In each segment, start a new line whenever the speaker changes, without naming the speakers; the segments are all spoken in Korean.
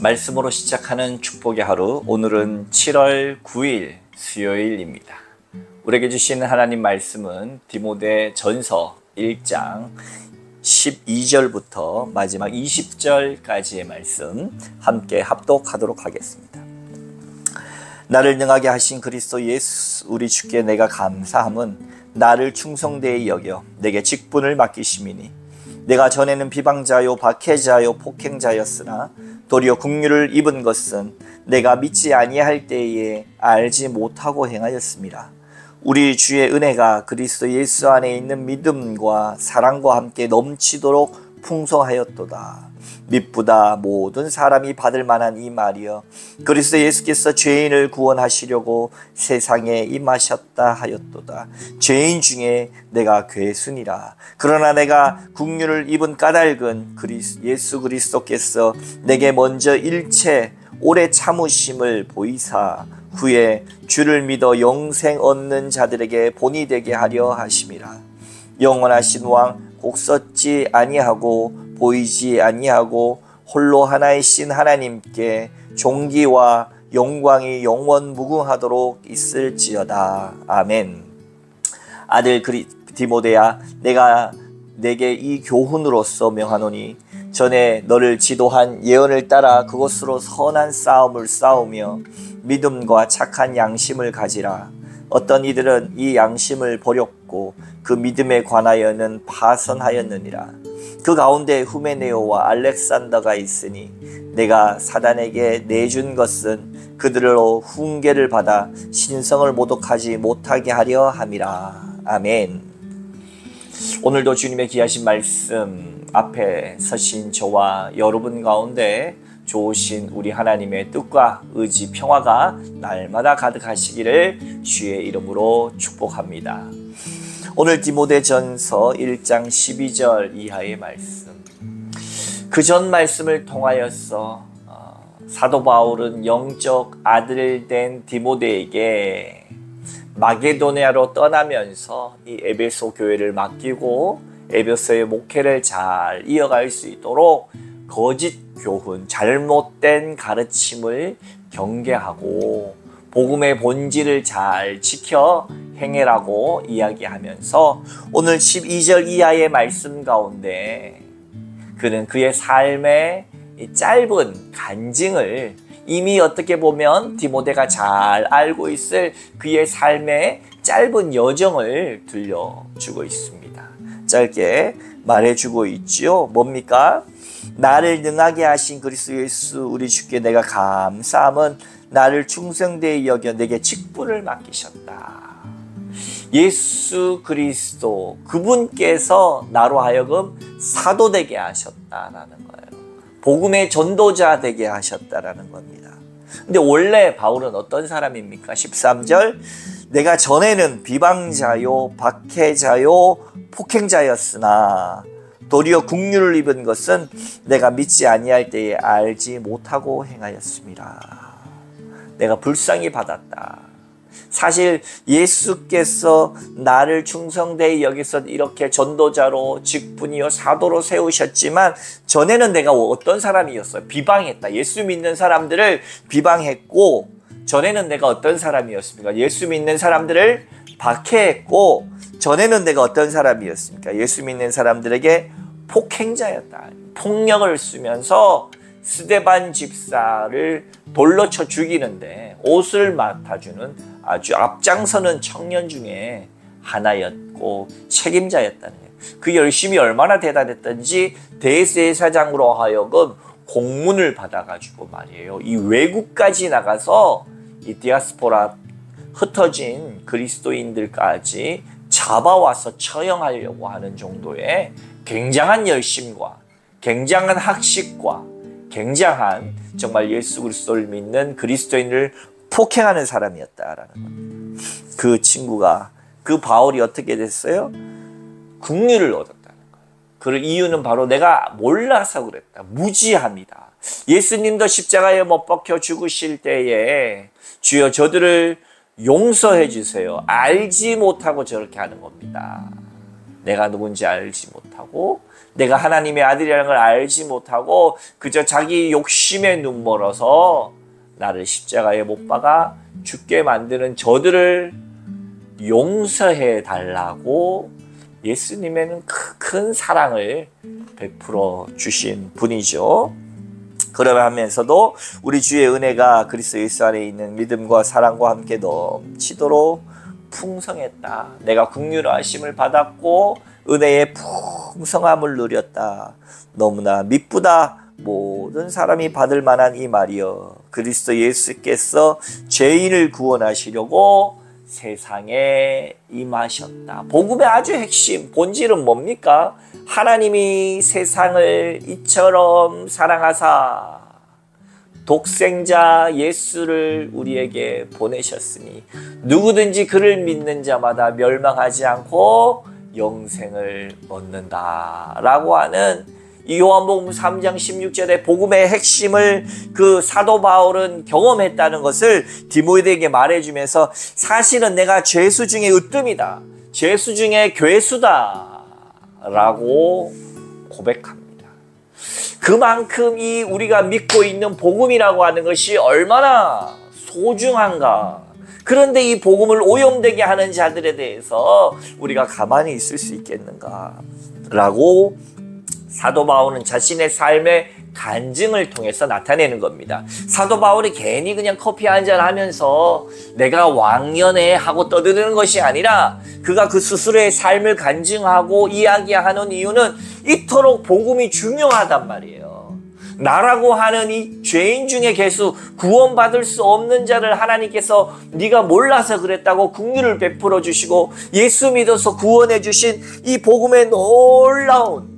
말씀으로 시작하는 축복의 하루, 오늘은 7월 9일 수요일입니다. 우리에게 주신 하나님 말씀은 디모데 전서 1장 12절부터 마지막 20절까지의 말씀 함께 합독하도록 하겠습니다. 나를 능하게 하신 그리스도 예수 우리 주께 내가 감사함은 나를 충성되이 여겨 내게 직분을 맡기심이니 내가 전에는 비방자요 박해자요 폭행자였으나 도리어 긍휼을 입은 것은 내가 믿지 아니할 때에 알지 못하고 행하였습니다. 우리 주의 은혜가 그리스도 예수 안에 있는 믿음과 사랑과 함께 넘치도록 풍성하였도다. 미쁘다 모든 사람이 받을 만한 이 말이여 그리스도 예수께서 죄인을 구원하시려고 세상에 임하셨다 하였도다. 죄인 중에 내가 괴순이라. 그러나 내가 긍휼을 입은 까닭은 예수 그리스도께서 내게 먼저 일체 오래 참으심을 보이사 후에 주를 믿어 영생 얻는 자들에게 본이 되게 하려 하심이라. 영원하신 왕 곧 썩지 아니하고 보이지 아니하고 홀로 하나이신 하나님께 존귀와 영광이 영원 무궁하도록 있을지어다. 아멘. 아들 디모데야, 내가 내게 이 교훈으로서 명하노니 전에 너를 지도한 예언을 따라 그것으로 선한 싸움을 싸우며 믿음과 착한 양심을 가지라. 어떤 이들은 이 양심을 버렸고 그 믿음에 관하여는 파선하였느니라. 그 가운데 후메네오와 알렉산더가 있으니 내가 사단에게 내준 것은 그들로 훈계를 받아 신성을 모독하지 못하게 하려 함이라. 아멘. 오늘도 주님의 귀하신 말씀 앞에 서신 저와 여러분 가운데 좋으신 우리 하나님의 뜻과 의지, 평화가 날마다 가득하시기를 주의 이름으로 축복합니다. 오늘 디모데전서 1장 12절 이하의 말씀, 그 전 말씀을 통하여서 사도 바울은 영적 아들 된 디모데에게 마게도니아로 떠나면서 이 에베소 교회를 맡기고 에베소의 목회를 잘 이어갈 수 있도록 거짓 교훈, 잘못된 가르침을 경계하고 복음의 본질을 잘 지켜 행해라고 이야기하면서 오늘 12절 이하의 말씀 가운데 그는 그의 삶의 짧은 간증을 이미 어떻게 보면 디모데가 잘 알고 있을 그의 삶의 짧은 여정을 들려주고 있습니다. 짧게 말해주고 있죠. 뭡니까? 나를 능하게 하신 그리스도 예수 우리 주께 내가 감사함은 나를 충성되이 여겨 내게 직분을 맡기셨다. 예수 그리스도 그분께서 나로 하여금 사도 되게 하셨다라는 거예요. 복음의 전도자 되게 하셨다라는 겁니다. 근데 원래 바울은 어떤 사람입니까? 13절 내가 전에는 비방자요 박해자요 폭행자였으나 도리어 긍휼을 입은 것은 내가 믿지 아니할 때에 알지 못하고 행하였습니다. 내가 불쌍히 받았다. 사실 예수께서 나를 충성되이 여기서 이렇게 전도자로 직분이요 사도로 세우셨지만 전에는 내가 어떤 사람이었어요? 비방했다. 예수 믿는 사람들을 비방했고 전에는 내가 어떤 사람이었습니까? 예수 믿는 사람들을 박해했고 전에는 내가 어떤 사람이었습니까? 예수 믿는 사람들에게 폭행자였다. 폭력을 쓰면서 스데반 집사를 돌로 쳐 죽이는데 옷을 맡아주는 아주 앞장서는 청년 중에 하나였고 책임자였다는 거예요. 그 열심이 얼마나 대단했던지 대제사장으로 하여금 공문을 받아가지고 말이에요. 이 외국까지 나가서 이 디아스포라 흩어진 그리스도인들까지 잡아와서 처형하려고 하는 정도의 굉장한 열심과 굉장한 학식과 굉장한 정말 예수 그리스도를 믿는 그리스도인을 폭행하는 사람이었다라는 겁니다. 그 친구가 그 바울이 어떻게 됐어요? 긍휼을 얻었다는 거예요. 그 이유는 바로 내가 몰라서 그랬다. 무지합니다. 예수님도 십자가에 못 박혀 죽으실 때에 주여 저들을 용서해 주세요. 알지 못하고 저렇게 하는 겁니다. 내가 누군지 알지 못하고 내가 하나님의 아들이라는 걸 알지 못하고 그저 자기 욕심에 눈멀어서 나를 십자가에 못 박아 죽게 만드는 저들을 용서해 달라고 예수님에는 큰 사랑을 베풀어 주신 분이죠. 그러면서도 우리 주의 은혜가 그리스도 예수 안에 있는 믿음과 사랑과 함께 넘치도록 풍성했다. 내가 긍휼하심을 받았고 은혜의 풍성함을 누렸다. 너무나 미쁘다. 모든 사람이 받을 만한 이 말이여. 그리스도 예수께서 죄인을 구원하시려고 세상에 임하셨다. 복음의 아주 핵심, 본질은 뭡니까? 하나님이 세상을 이처럼 사랑하사 독생자 예수를 우리에게 보내셨으니 누구든지 그를 믿는 자마다 멸망하지 않고 영생을 얻는다 라고 하는 이 요한복음 3장 16절의 복음의 핵심을 그 사도 바울은 경험했다는 것을 디모데에게 말해주면서 사실은 내가 죄수 중에 으뜸이다. 죄수 중에 괴수다 라고 고백합니다. 그만큼 이 우리가 믿고 있는 복음이라고 하는 것이 얼마나 소중한가. 그런데 이 복음을 오염되게 하는 자들에 대해서 우리가 가만히 있을 수 있겠는가 라고 사도 바울은 자신의 삶의 간증을 통해서 나타내는 겁니다. 사도 바울이 괜히 그냥 커피 한잔 하면서 내가 왕년에 하고 떠드는 것이 아니라 그가 그 스스로의 삶을 간증하고 이야기하는 이유는 이토록 복음이 중요하단 말이에요. 나라고 하는 이 죄인 중에 괴수, 구원받을 수 없는 자를 하나님께서 네가 몰라서 그랬다고 긍휼을 베풀어 주시고 예수 믿어서 구원해 주신 이 복음의 놀라운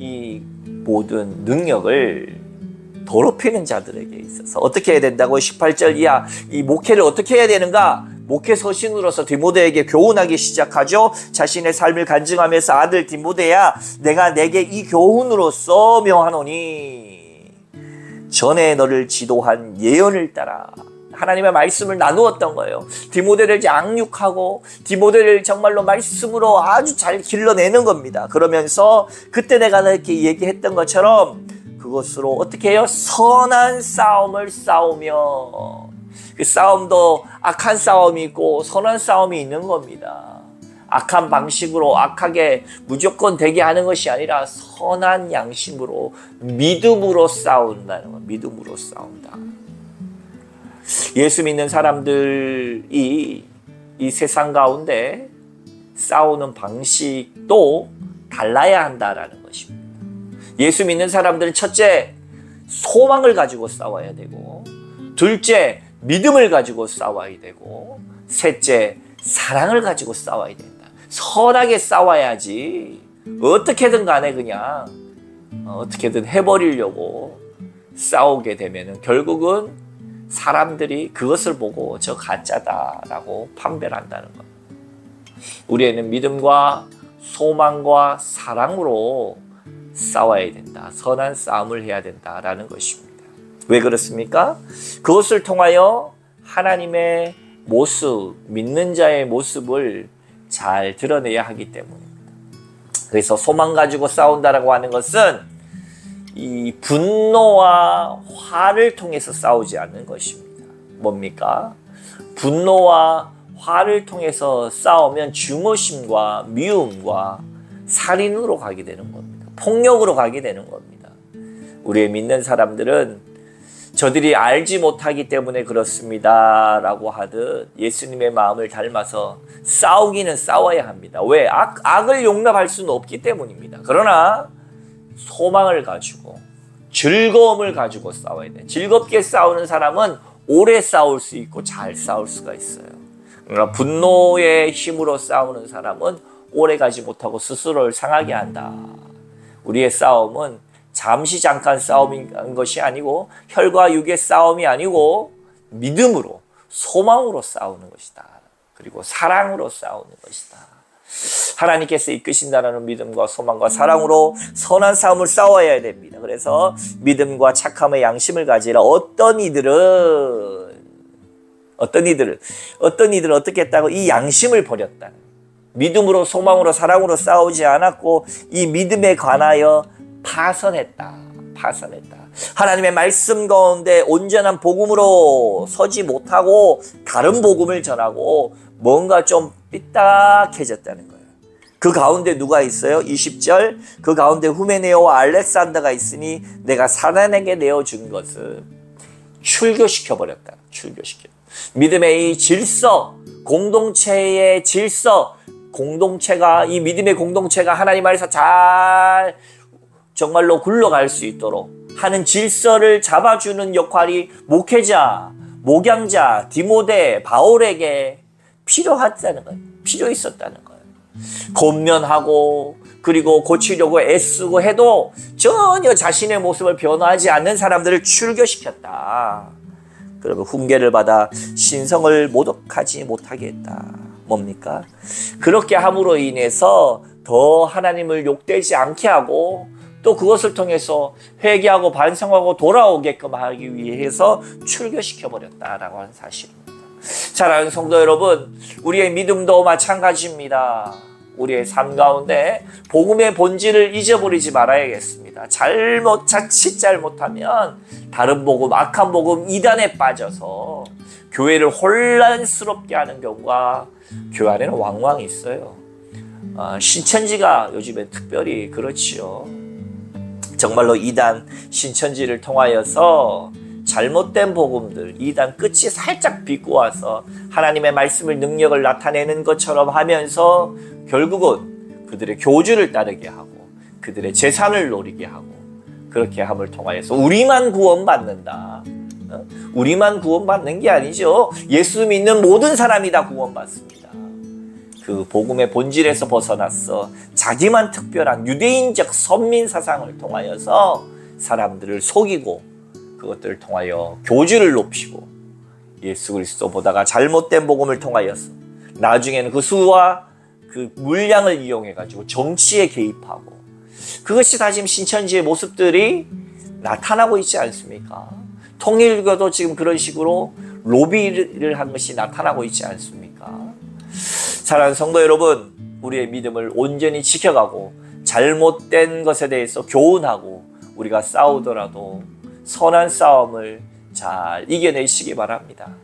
이 모든 능력을 더럽히는 자들에게 있어서 어떻게 해야 된다고 18절 이하 이 목회를 어떻게 해야 되는가? 목회 서신으로서 디모데에게 교훈하기 시작하죠. 자신의 삶을 간증하면서 아들 디모데야 내가 내게 이 교훈으로서 명하노니 전에 너를 지도한 예언을 따라 하나님의 말씀을 나누었던 거예요. 디모데를 양육하고 디모데를 정말로 말씀으로 아주 잘 길러내는 겁니다. 그러면서 그때 내가 이렇게 얘기했던 것처럼 그것으로 어떻게 해요? 선한 싸움을 싸우며 그 싸움도 악한 싸움이 있고 선한 싸움이 있는 겁니다. 악한 방식으로 악하게 무조건 되게 하는 것이 아니라 선한 양심으로 믿음으로 싸운다는 거. 믿음으로 싸운다. 예수 믿는 사람들이 이 세상 가운데 싸우는 방식도 달라야 한다라는 것입니다. 예수 믿는 사람들은 첫째, 소망을 가지고 싸워야 되고 둘째, 믿음을 가지고 싸워야 되고 셋째, 사랑을 가지고 싸워야 된다. 선하게 싸워야지 어떻게든 간에 그냥 어떻게든 해버리려고 싸우게 되면 결국은 사람들이 그것을 보고 저 가짜다라고 판별한다는 것. 우리에는 믿음과 소망과 사랑으로 싸워야 된다. 선한 싸움을 해야 된다라는 것입니다. 왜 그렇습니까? 그것을 통하여 하나님의 모습, 믿는 자의 모습을 잘 드러내야 하기 때문입니다. 그래서 소망 가지고 싸운다라고 하는 것은 이 분노와 화를 통해서 싸우지 않는 것입니다. 뭡니까? 분노와 화를 통해서 싸우면 증오심과 미움과 살인으로 가게 되는 겁니다. 폭력으로 가게 되는 겁니다. 우리의 믿는 사람들은 저들이 알지 못하기 때문에 그렇습니다 라고 하듯 예수님의 마음을 닮아서 싸우기는 싸워야 합니다. 왜? 악을 용납할 수는 없기 때문입니다. 그러나 소망을 가지고 즐거움을 가지고 싸워야 돼. 즐겁게 싸우는 사람은 오래 싸울 수 있고 잘 싸울 수가 있어요. 그러나 분노의 힘으로 싸우는 사람은 오래 가지 못하고 스스로를 상하게 한다. 우리의 싸움은 잠시 잠깐 싸움인 것이 아니고 혈과 육의 싸움이 아니고 믿음으로 소망으로 싸우는 것이다. 그리고 사랑으로 싸우는 것이다. 하나님께서 이끄신다는 믿음과 소망과 사랑으로 선한 싸움을 싸워야 됩니다. 그래서 믿음과 착함의 양심을 가지라. 어떤 이들은 어떻게 했다고? 이 양심을 버렸다는, 믿음으로 소망으로 사랑으로 싸우지 않았고 이 믿음에 관하여 파선했다. 하나님의 말씀 가운데 온전한 복음으로 서지 못하고 다른 복음을 전하고 뭔가 좀 삐딱해졌다는 거예요. 그 가운데 누가 있어요? 20절 그 가운데 후메네오와 알렉산더가 있으니 내가 사단에게 내어준 것을 출교시켜버렸다. 믿음의 이 질서, 공동체의 질서, 이 믿음의 공동체가 하나님 안에서 잘 정말로 굴러갈 수 있도록 하는 질서를 잡아주는 역할이 목회자, 목양자, 디모데, 바울에게 필요했다는 거예요. 필요 있었다는 거예요. 권면하고 그리고 고치려고 애쓰고 해도 전혀 자신의 모습을 변화하지 않는 사람들을 출교시켰다. 그러면 훈계를 받아 신성을 모독하지 못하게 했다. 뭡니까? 그렇게 함으로 인해서 더 하나님을 욕되지 않게 하고 또 그것을 통해서 회개하고 반성하고 돌아오게끔 하기 위해서 출교시켜버렸다라고 하는 사실입니다. 사랑하는 성도 여러분, 우리의 믿음도 마찬가지입니다. 우리의 삶 가운데 복음의 본질을 잊어버리지 말아야겠습니다. 자칫 잘못하면 다른 복음, 악한 복음, 이단에 빠져서 교회를 혼란스럽게 하는 경우가 교회 안에는 왕왕 있어요. 신천지가 요즘에 특별히 그렇지요. 정말로 이단 신천지를 통하여서 잘못된 복음들, 이단 끝이 살짝 비꼬아서 하나님의 말씀을 능력을 나타내는 것처럼 하면서 결국은 그들의 교주를 따르게 하고 그들의 재산을 노리게 하고 그렇게 함을 통하여서 우리만 구원받는다. 우리만 구원받는 게 아니죠. 예수 믿는 모든 사람이 다 구원받습니다. 그 복음의 본질에서 벗어났어 자기만 특별한 유대인적 선민 사상을 통하여서 사람들을 속이고 그것들을 통하여 교주를 높이고 예수 그리스도 보다가 잘못된 복음을 통하여서 나중에는 그 수와 그 물량을 이용해 가지고 정치에 개입하고 그것이 다 지금 신천지의 모습들이 나타나고 있지 않습니까? 통일교도 지금 그런 식으로 로비를 한 것이 나타나고 있지 않습니까? 사랑하는 성도 여러분, 우리의 믿음을 온전히 지켜가고 잘못된 것에 대해서 교훈하고 우리가 싸우더라도 선한 싸움을 잘 이겨내시기 바랍니다.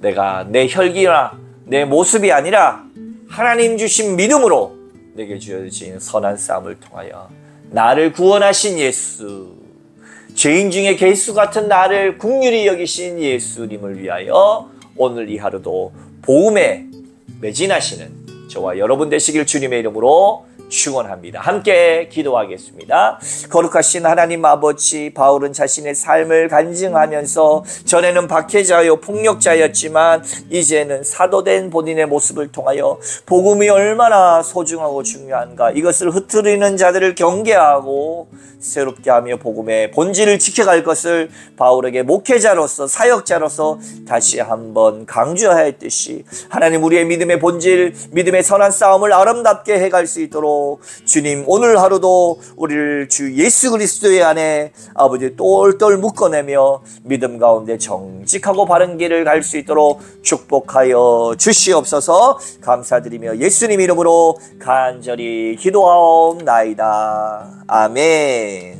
내가 내 혈기나 내 모습이 아니라 하나님 주신 믿음으로 내게 주어진 선한 싸움을 통하여 나를 구원하신 예수, 죄인 중에 개수 같은 나를 긍휼히 여기신 예수님을 위하여 오늘 이 하루도 복음에 매진하시는 저와 여러분 되시길 주님의 이름으로 축원합니다. 함께 기도하겠습니다. 거룩하신 하나님 아버지, 바울은 자신의 삶을 간증하면서 전에는 박해자요 폭력자였지만 이제는 사도된 본인의 모습을 통하여 복음이 얼마나 소중하고 중요한가, 이것을 흩트리는 자들을 경계하고 새롭게 하며 복음의 본질을 지켜갈 것을 바울에게 목회자로서 사역자로서 다시 한번 강조하였듯이 하나님, 우리의 믿음의 본질, 믿음의 선한 싸움을 아름답게 해갈 수 있도록 주님, 오늘 하루도 우리를 주 예수 그리스도의 안에 아버지 똘똘 묶어내며 믿음 가운데 정직하고 바른 길을 갈 수 있도록 축복하여 주시옵소서. 감사드리며 예수님 이름으로 간절히 기도하옵나이다. 아멘.